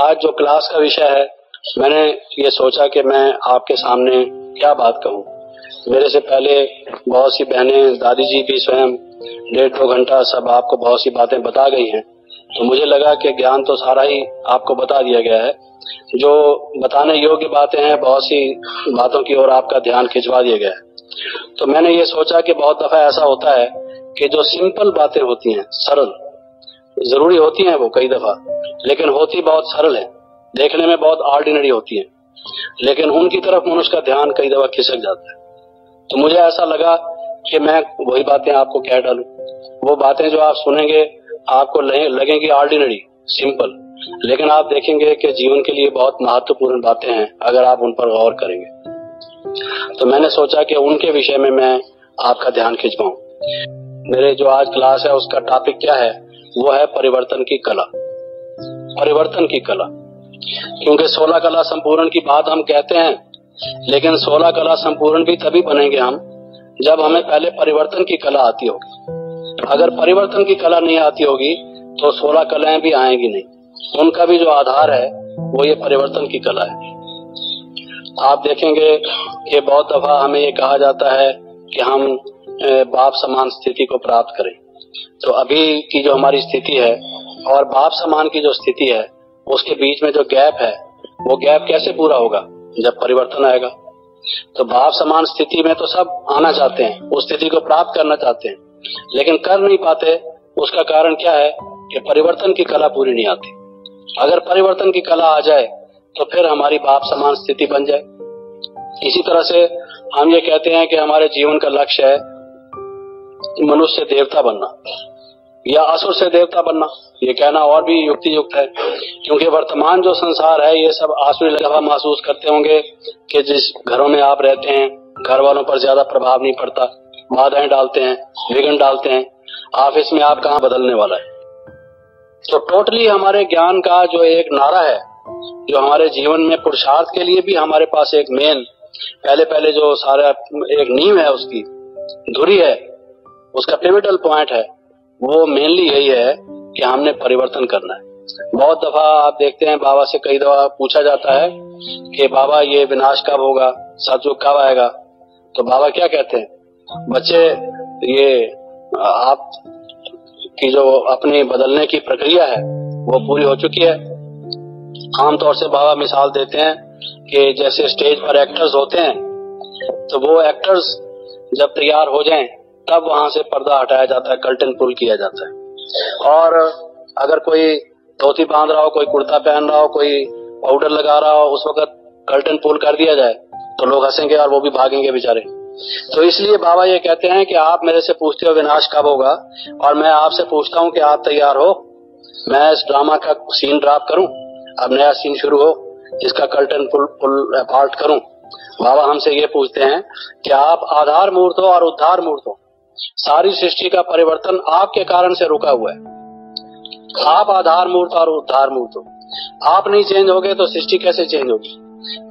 आज जो क्लास का विषय है, मैंने ये सोचा कि मैं आपके सामने क्या बात कहूँ। मेरे से पहले बहुत सी बहनें, दादी जी भी स्वयं 1.5-2 घंटा सब आपको बहुत सी बातें बता गई हैं, तो मुझे लगा कि ज्ञान तो सारा ही आपको बता दिया गया है। जो बताने योग्य बातें हैं, बहुत सी बातों की ओर आपका ध्यान खिंचवा दिया गया है। तो मैंने ये सोचा कि बहुत दफा ऐसा होता है कि जो सिंपल बातें होती हैं, सरल, जरूरी होती हैं वो कई दफा, लेकिन होती बहुत सरल है, देखने में बहुत ऑर्डिनरी होती है, लेकिन उनकी तरफ मनुष्य का ध्यान कई दफा खिसक जाता है। तो मुझे ऐसा लगा कि मैं वही बातें आपको कह डालूं। वो बातें जो आप सुनेंगे आपको लगेंगी ऑर्डिनरी, सिंपल, लेकिन आप देखेंगे कि जीवन के लिए बहुत महत्वपूर्ण बातें हैं अगर आप उन पर गौर करेंगे। तो मैंने सोचा कि उनके विषय में मैं आपका ध्यान खिंचवाऊं। मेरे जो आज क्लास है उसका टॉपिक क्या है, वो है परिवर्तन की कला। परिवर्तन की कला, क्योंकि 16 कला संपूर्ण की बात हम कहते हैं, लेकिन 16 कला संपूर्ण भी तभी बनेंगे हम जब हमें पहले परिवर्तन की कला आती होगी। अगर परिवर्तन की कला नहीं आती होगी तो 16 कलाएं भी आएंगी नहीं। उनका भी जो आधार है वो ये परिवर्तन की कला है। आप देखेंगे कि बहुत दफा हमें ये कहा जाता है कि हम बाप समान स्थिति को प्राप्त करें। तो अभी की जो हमारी स्थिति है और बाप समान की जो स्थिति है, उसके बीच में जो गैप है, वो गैप कैसे पूरा होगा? जब परिवर्तन आएगा। तो बाप समान स्थिति में तो सब आना चाहते हैं, उस स्थिति को प्राप्त करना चाहते हैं, लेकिन कर नहीं पाते। उसका कारण क्या है कि परिवर्तन की कला पूरी नहीं आती। अगर परिवर्तन की कला आ जाए तो फिर हमारी बाप समान स्थिति बन जाए। इसी तरह से हम ये कहते हैं कि हमारे जीवन का लक्ष्य है मनुष्य से देवता बनना या असुर से देवता बनना। ये कहना और भी युक्ति युक्त है, क्योंकि वर्तमान जो संसार है ये सब आसुरी लगा महसूस करते होंगे कि जिस घरों में आप रहते हैं घर वालों पर ज्यादा प्रभाव नहीं पड़ता, बाधाएं डालते हैं, विघ्न डालते हैं, ऑफिस में आप कहाँ बदलने वाला है। तो टोटली हमारे ज्ञान का जो एक नारा है, जो हमारे जीवन में पुरुषार्थ के लिए भी हमारे पास एक मेन पहले जो सारा एक नींव है, उसकी धुरी है, उसका पिवटल पॉइंट है, वो मेनली यही है कि हमने परिवर्तन करना है। बहुत दफा आप देखते हैं बाबा से कई दफा पूछा जाता है कि बाबा ये विनाश कब होगा, सतयुग कब आएगा? तो बाबा क्या कहते हैं, बच्चे ये आप की जो अपनी बदलने की प्रक्रिया है वो पूरी हो चुकी है। आमतौर से बाबा मिसाल देते हैं कि जैसे स्टेज पर एक्टर्स होते हैं, तो वो एक्टर्स जब तैयार हो जाएं तब वहां से पर्दा हटाया जाता है, कर्टन पुल किया जाता है। और अगर कोई धोती बांध रहा हो, कोई कुर्ता पहन रहा हो, कोई पाउडर लगा रहा हो, उस वक्त कर्टन पुल कर दिया जाए तो लोग हंसेंगे और वो भी भागेंगे बेचारे। तो इसलिए बाबा ये कहते हैं कि आप मेरे से पूछते हो विनाश कब होगा, और मैं आपसे पूछता हूँ कि आप तैयार हो? मैं इस ड्रामा का सीन ड्रॉप करूं, अब नया सीन शुरू हो, इसका कर्टन पुल अपार्ट करूं। बाबा हमसे ये पूछते हैं कि आप आधार मूर्त हो और उद्धार मूर्त हो। सारी सृष्टि का परिवर्तन आपके कारण से रुका हुआ है। आप आधार मूर्त और उद्धार मूर्त हो। आप नहीं चेंज होगे तो सृष्टि कैसे चेंज होगी?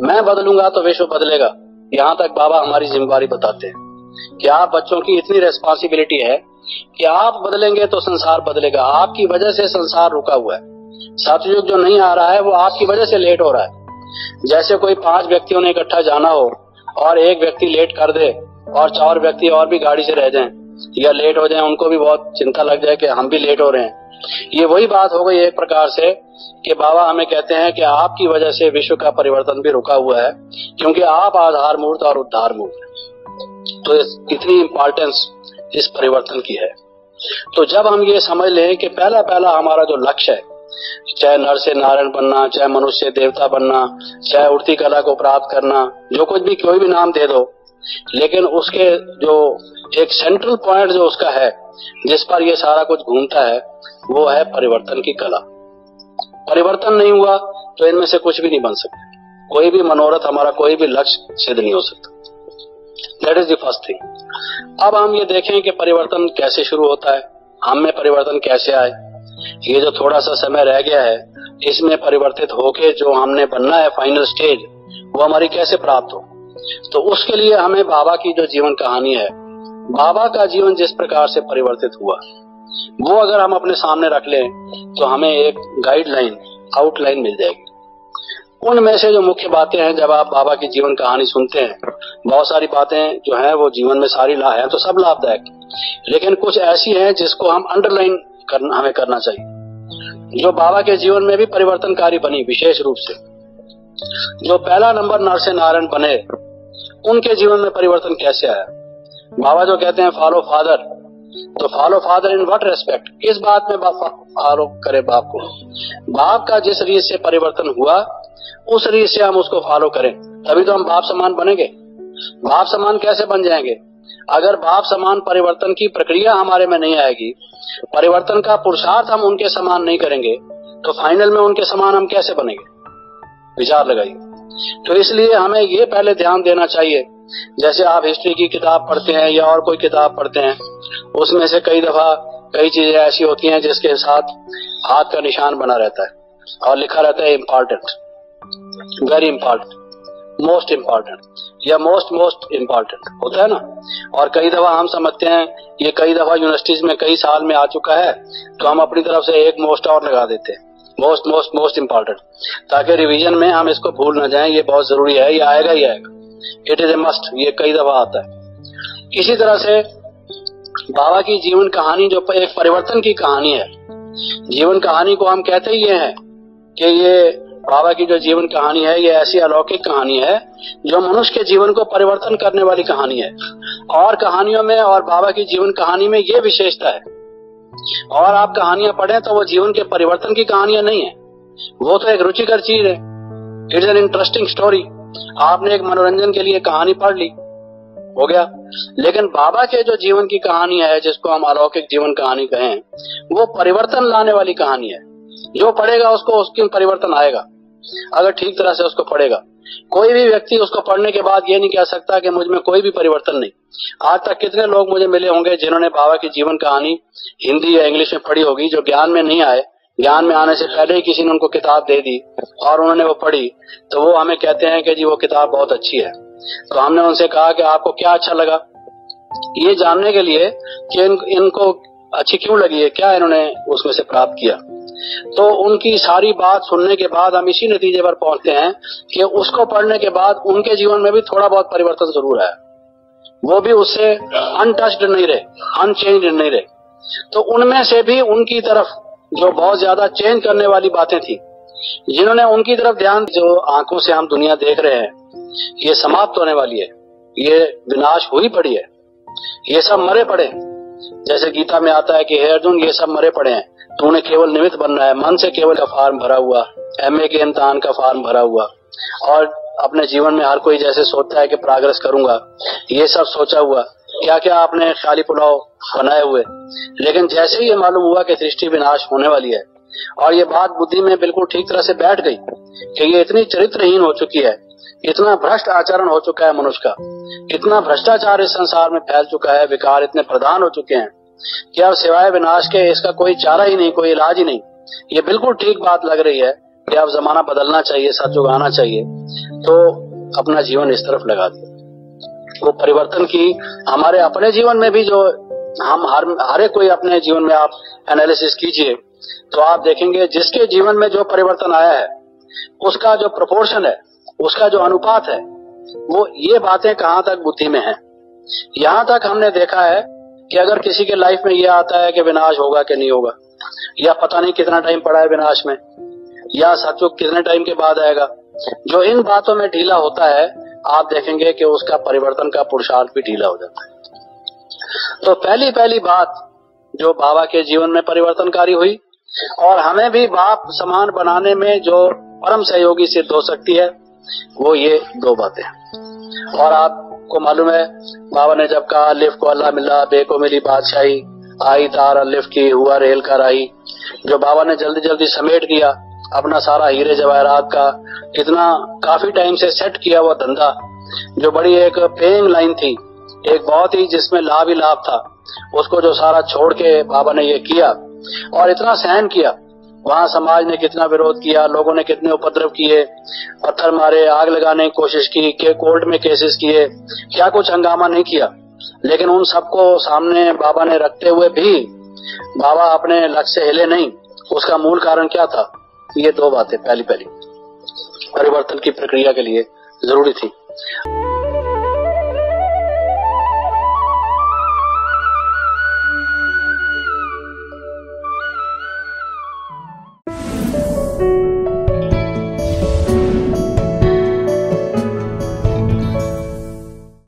मैं बदलूंगा तो विश्व बदलेगा। यहाँ तक बाबा हमारी जिम्मेदारी बताते हैं कि आप बच्चों की इतनी रेस्पॉन्सिबिलिटी है कि आप बदलेंगे तो संसार बदलेगा। आपकी वजह से संसार रुका हुआ है। सतयुग जो नहीं आ रहा है वो आपकी वजह से लेट हो रहा है। जैसे कोई 5 व्यक्तियों ने इकट्ठा जाना हो और एक व्यक्ति लेट कर दे और 4 व्यक्ति और भी गाड़ी से रह जाएं या लेट हो जाएं, उनको भी बहुत चिंता लग जाए कि हम भी लेट हो रहे हैं। ये वही बात हो गई एक प्रकार से कि बाबा हमें कहते हैं कि आपकी वजह से विश्व का परिवर्तन भी रुका हुआ है, क्योंकि आप आधार मूर्त और उद्धार मूर्त हैं। तो इतनी इंपॉर्टेंस इस परिवर्तन की है। तो जब हम ये समझ लें कि पहला हमारा जो लक्ष्य है, चाहे नर से नारायण बनना, चाहे मनुष्य से देवता बनना, चाहे उड़ती कला को प्राप्त करना, जो कुछ भी कोई भी नाम दे दो, लेकिन उसके जो एक सेंट्रल पॉइंट जो उसका है, जिस पर ये सारा कुछ घूमता है, वो है परिवर्तन की कला। परिवर्तन नहीं हुआ तो इनमें से कुछ भी नहीं बन सकता। कोई भी मनोरथ हमारा, कोई भी लक्ष्य सिद्ध नहीं हो सकता। That is the first thing. अब हम ये देखें कि परिवर्तन कैसे शुरू होता है, हम में परिवर्तन कैसे आए। ये जो थोड़ा सा समय रह गया है, इसमें परिवर्तित होके जो हमने बनना है फाइनल स्टेज, वो हमारी कैसे प्राप्त हो। तो उसके लिए हमें बाबा की जो जीवन कहानी है, बाबा का जीवन जिस प्रकार से परिवर्तित हुआ, वो अगर हम अपने सामने रख लें तो हमें एक गाइडलाइन, आउटलाइन मिल जाएगी। उनमें से जो मुख्य बातें हैं, जब आप बाबा की जीवन कहानी सुनते हैं, बहुत सारी बातें जो हैं वो जीवन में सारी है तो सब लाभदायक, लेकिन कुछ ऐसी हैं जिसको हम अंडरलाइन हमें करना चाहिए, जो बाबा के जीवन में भी परिवर्तनकारी बनी। विशेष रूप से जो पहला नंबर नरसिंह नारायण बने, उनके जीवन में परिवर्तन कैसे आया। बाबा जो कहते हैं फॉलो फादर, तो follow father in what respect, किस बात में फॉलो करे बाप को। बाप का जिस रीत से परिवर्तन हुआ उस रीत से हम उसको फॉलो करें, तभी तो हम बाप समान बनेंगे। बाप समान कैसे बन जाएंगे? अगर बाप समान परिवर्तन की प्रक्रिया हमारे में नहीं आएगी, परिवर्तन का पुरुषार्थ हम उनके समान नहीं करेंगे, तो फाइनल में उनके समान हम कैसे बनेंगे? विचार लगाइए। तो इसलिए हमें ये पहले ध्यान देना चाहिए, जैसे आप हिस्ट्री की किताब पढ़ते हैं या और कोई किताब पढ़ते हैं, उसमें से कई दफा कई चीजें ऐसी होती हैं जिसके साथ हाथ का निशान बना रहता है और लिखा रहता है important, very important, most important या मोस्ट इम्पोर्टेंट होता है ना। और कई दफा हम समझते हैं ये कई दफा यूनिवर्सिटीज में कई साल में आ चुका है, तो हम अपनी तरफ से एक मोस्ट और लगा देते हैं, मोस्ट इम्पोर्टेंट, ताकि रिवीजन में हम इसको भूल ना जाएं। ये बहुत जरूरी है, ये आएगा ही आएगा, इट इज ए मस्ट, ये कई दफा आता है। इसी तरह से बाबा की जीवन कहानी जो एक परिवर्तन की कहानी है, जीवन कहानी को हम कहते ही ये हैं कि ये बाबा की जो जीवन कहानी है ये ऐसी अलौकिक कहानी है जो मनुष्य के जीवन को परिवर्तन करने वाली कहानी है। और कहानियों में और बाबा की जीवन कहानी में ये विशेषता है, और आप कहानियां पढ़ें तो वो जीवन के परिवर्तन की कहानियां नहीं है, वो तो एक रुचिकर चीज है, इट्स एन इंटरेस्टिंग स्टोरी। आपने एक मनोरंजन के लिए कहानी पढ़ ली, हो गया। लेकिन बाबा के जो जीवन की कहानी है, जिसको हम अलौकिक जीवन कहानी कहें, वो परिवर्तन लाने वाली कहानी है। जो पढ़ेगा उसको उसके परिवर्तन आएगा, अगर ठीक तरह से उसको पढ़ेगा। कोई भी व्यक्ति उसको पढ़ने के बाद ये नहीं कह सकता कि मुझ में कोई भी परिवर्तन नहीं। आज तक कितने लोग मुझे मिले होंगे जिन्होंने बाबा की जीवन कहानी हिंदी या इंग्लिश में पढ़ी होगी, जो ज्ञान में नहीं आए, ज्ञान में आने से पहले ही किसी ने उनको किताब दे दी और उन्होंने वो पढ़ी, तो वो हमें कहते हैं कि जी वो किताब बहुत अच्छी है। तो हमने उनसे कहा कि आपको क्या अच्छा लगा, ये जानने के लिए कि इनको अच्छी क्यों लगी है, क्या इन्होंने उसमें से प्राप्त किया। तो उनकी सारी बात सुनने के बाद हम इसी नतीजे पर पहुंचते हैं कि उसको पढ़ने के बाद उनके जीवन में भी थोड़ा बहुत परिवर्तन जरूर आया, वो भी उससे अनटच्ड नहीं रहे, अनचेंज्ड नहीं रहे। तो उनमें से भी उनकी तरफ जो बहुत ज्यादा चेंज करने वाली बातें थी, जिन्होंने उनकी तरफ ध्यान, जो आंखों से हम दुनिया देख रहे हैं ये समाप्त होने वाली है, ये विनाश हुई पड़ी है, ये सब मरे पड़े। जैसे गीता में आता है कि हे अर्जुन ये सब मरे पड़े हैं, तूने केवल निमित्त बनना है, मन से केवल का फॉर्म भरा हुआ, एमए के इम्तिहान का फॉर्म भरा हुआ, और अपने जीवन में हर कोई जैसे सोचता है कि प्रोग्रेस करूंगा, ये सब सोचा हुआ, क्या क्या आपने खाली पुलाव बनाए हुए। लेकिन जैसे ही ये मालूम हुआ कि सृष्टि विनाश होने वाली है, और ये बात बुद्धि में बिल्कुल ठीक तरह से बैठ गई कि ये इतनी चरित्रहीन हो चुकी है, इतना भ्रष्ट आचरण हो चुका है मनुष्य का, इतना भ्रष्टाचार इस संसार में फैल चुका है, विकार इतने प्रधान हो चुके हैं कि अब सिवाय विनाश के इसका कोई चारा ही नहीं, कोई इलाज ही नहीं। ये बिल्कुल ठीक बात लग रही है कि अब जमाना बदलना चाहिए, सत्युग आना चाहिए। तो अपना जीवन इस तरफ लगा दिया। वो परिवर्तन की हमारे अपने जीवन में भी, जो हम हर एक कोई अपने जीवन में आप एनालिसिस कीजिए तो आप देखेंगे जिसके जीवन में जो परिवर्तन आया है उसका जो प्रोपोर्शन है, उसका जो अनुपात है, वो ये बातें कहाँ तक बुद्धि में है। यहाँ तक हमने देखा है कि अगर किसी के लाइफ में ये आता है कि विनाश होगा कि नहीं होगा, या पता नहीं कितना टाइम पड़ा है विनाश में, या सत्युग कितने टाइम के बाद आएगा, जो इन बातों में ढीला होता है आप देखेंगे कि उसका परिवर्तन का पुरुषार्थ भी ढीला हो जाता है। तो पहली बात जो बाबा के जीवन में परिवर्तनकारी हुई और हमें भी बाप समान बनाने में जो परम सहयोगी सिद्ध हो सकती है, वो ये दो बातें। और आपको मालूम है बाबा ने जब कहा लिफ को अल्लाह मिला, बे को मिली बादशाही, आई तार अलिफ की हुआ रेल का राही, जो बाबा ने जल्दी जल्दी समेट दिया अपना सारा हीरे जवाहरात का, इतना काफी टाइम से सेट किया हुआ धंधा, जो बड़ी एक पेइंग लाइन थी, एक बहुत ही जिसमें लाभ ही लाभ था, उसको जो सारा छोड़ के बाबा ने ये किया और इतना सहन किया। वहां समाज ने कितना विरोध किया, लोगों ने कितने उपद्रव किए, पत्थर मारे, आग लगाने की कोशिश की, के कोर्ट में केसेस किए, क्या कुछ हंगामा नहीं किया। लेकिन उन सबको सामने बाबा ने रखते हुए भी बाबा अपने लक्ष्य से हिले नहीं। उसका मूल कारण क्या था? ये दो बातें। पहली परिवर्तन की प्रक्रिया के लिए जरूरी थी।